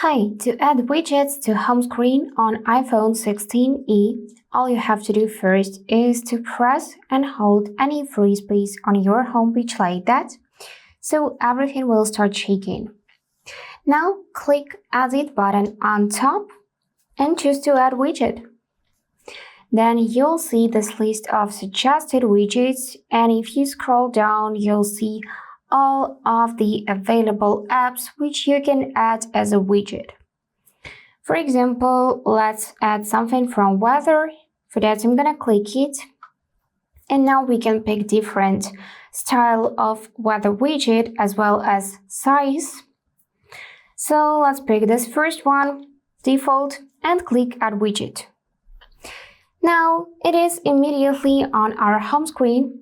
Hi, to add widgets to home screen on iPhone 16e, all you have to do first is to press and hold any free space on your home page like that, so everything will start shaking. Now click Edit button on top and choose to add widget. Then you'll see this list of suggested widgets, and if you scroll down, you'll see all of the available apps which you can add as a widget. For example, let's add something from weather. For that, I'm gonna click it. And now we can pick different style of weather widget as well as size. So let's pick this first one, default, and click Add Widget. Now it is immediately on our home screen,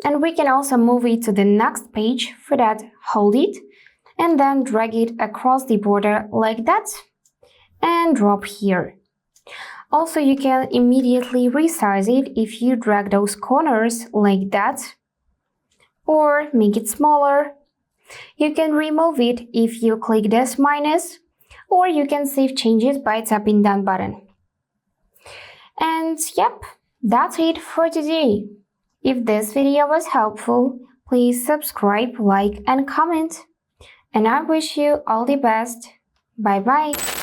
and we can also move it to the next page. For that, hold it and then drag it across the border like that and drop here. Also, you can immediately resize it if you drag those corners like that, or make it smaller. You can remove it if you click this minus, or you can save changes by tapping that button. And yep, that's it for today. If this video was helpful, please subscribe, like, and comment. And I wish you all the best. Bye bye.